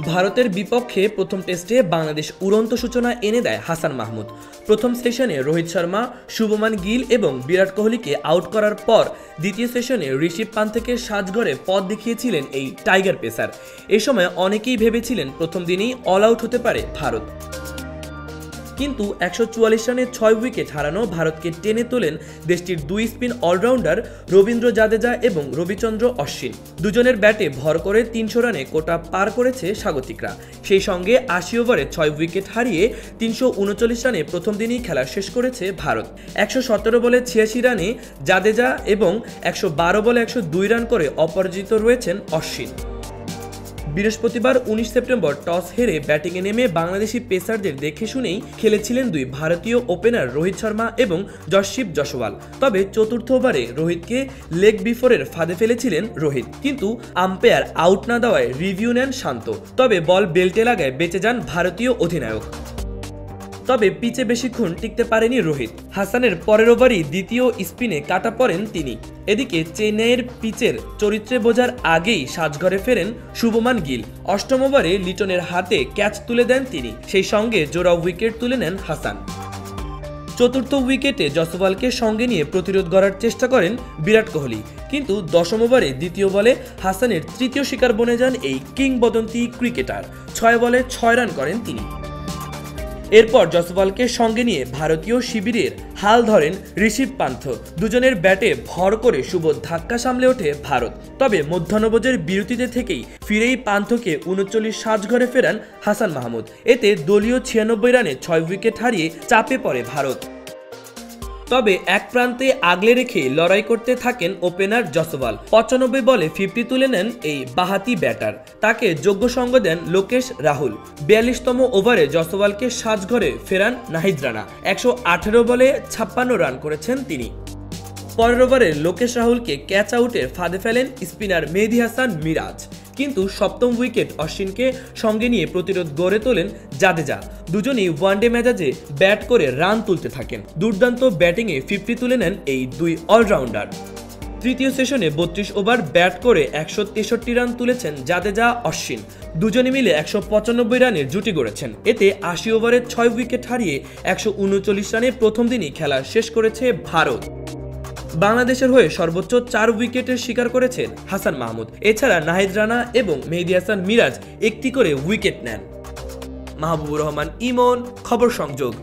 ভারতের বিপক্ষে প্রথম টেস্টে বাংলাদেশ উড়ন্ত সূচনা এনে দেয় হাসান মাহমুদ। প্রথম সেশনে রোহিত শর্মা, শুভমান গিল এবং বিরাট কোহলিকে আউট করার পর দ্বিতীয় সেশনে ঋষভ পান্থকে সাজঘরে পথ দেখিয়েছিলেন এই টাইগার পেসার। এ সময় অনেকেই ভেবেছিলেন প্রথম দিনেই অল আউট হতে পারে ভারত, কিন্তু 144 রানে 6 উইকেট হারানো ভারতকে টেনে তোলেন দেশটির দুই স্পিন অলরাউন্ডার রবীন্দ্র জাদেজা এবং রবিচন্দ্র অশ্বিন। দুজনের ব্যাটে ভর করে 300 রানে কোটা পার করেছে স্বাগতিকরা। সেই সঙ্গে 80 ওভারে 6 উইকেট হারিয়ে 339 রানে প্রথম দিনই খেলা শেষ করেছে ভারত। 117 বলে 86 রানে জাদেজা এবং 112 বলে 102 রান করে অপরাজিত রয়েছেন অশ্বিন। বৃহস্পতিবার 19 সেপ্টেম্বর টস হেরে ব্যাটিংয়ে নেমে বাংলাদেশি পেসারদের দেখে শুনেই খেলেছিলেন দুই ভারতীয় ওপেনার রোহিত শর্মা এবং যশস্বী জয়সওয়াল। তবে চতুর্থ ওভারে রোহিতকে লেগ বিফোরের ফাঁদে ফেলেছিলেন রোহিত, কিন্তু আম্পায়ার আউট না দেওয়ায় রিভিউ নেন শান্ত। তবে বল বেল্টে লাগায় বেঁচে যান ভারতীয় অধিনায়ক। তবে পিচে বেশিক্ষণ টিকতে পারেনি রোহিত। হাসানের পরের ওভারই দ্বিতীয় স্পিনে কাটা পড়েন তিনি। এদিকে চেন্নাইয়ের পিচের চরিত্রে বোঝার আগেই সাজঘরে ফেরেন শুভমান গিল। অষ্টম ওভারে লিটনের হাতে ক্যাচ তুলে দেন তিনি, সেই সঙ্গে জোড়া উইকেট তুলে নেন হাসান। চতুর্থ উইকেটে জয়সওয়ালকে সঙ্গে নিয়ে প্রতিরোধ গড়ার চেষ্টা করেন বিরাট কোহলি, কিন্তু দশম ওভারে দ্বিতীয় বলে হাসানের তৃতীয় শিকার বনে যান এই কিংবদন্তি ক্রিকেটার। 6 বলে 6 রান করেন তিনি। এরপর জয়সওয়ালকে সঙ্গে নিয়ে ভারতীয় শিবিরের হাল ধরেন ঋষভ পান্থ। দুজনের ব্যাটে ভর করে শুভ ধাক্কা সামলে ওঠে ভারত। তবে মধ্যাহ্নভোজের বিরতিতে থেকেই ফিরেই পান্থকে 39 সাজঘরে ফেরান হাসান মাহমুদ। এতে দলীয় 96 রানে 6 উইকেট হারিয়ে চাপে পড়ে ভারত। তবে এক প্রান্তে আগলে রেখে লড়াই করতে থাকেন ওপেনার জয়সওয়াল। 95 বলে 50 তুলে নেন এই বাহাতি ব্যাটার। তাকে যোগ্য সঙ্গ দেন লোকেশ রাহুল। 42তম ওভারে জয়সওয়ালকে সাজঘরে ফেরান নাহিদ রানা। 118 বলে 56 রান করেছেন তিনি। পরের ওভারে লোকেশ রাহুলকে ক্যাচ আউটের ফাঁদে ফেলেন স্পিনার মেহেদী হাসান মিরাজ, কিন্তু সপ্তম উইকেট অশ্বিনকে সঙ্গে নিয়ে প্রতিরোধ গড়ে তোলেন জাদেজা। দুজনই ওয়ানডে মেজাজে ব্যাট করে রান তুলতে থাকেন। দুর্দান্ত ব্যাটিংয়ে 50 তুলে নেন এই দুই অলরাউন্ডার। তৃতীয় সেশনে 32 ওভার ব্যাট করে 163 রান তুলেছেন জাদেজা অশ্বিন। দুজনে মিলে 195 রানের জুটি গড়েছেন। এতে 80 ওভারে 6 উইকেট হারিয়ে 139 রানে প্রথম দিনই খেলা শেষ করেছে ভারত। বাংলাদেশের হয়ে সর্বোচ্চ 4 উইকেটের শিকার করেছেন হাসান মাহমুদ। এছাড়া নাহিদ রানা এবং মেহেদী হাসান মিরাজ একটি করে উইকেট নেন। মাহবুবুর রহমান ইমন, খবর সংযোগ।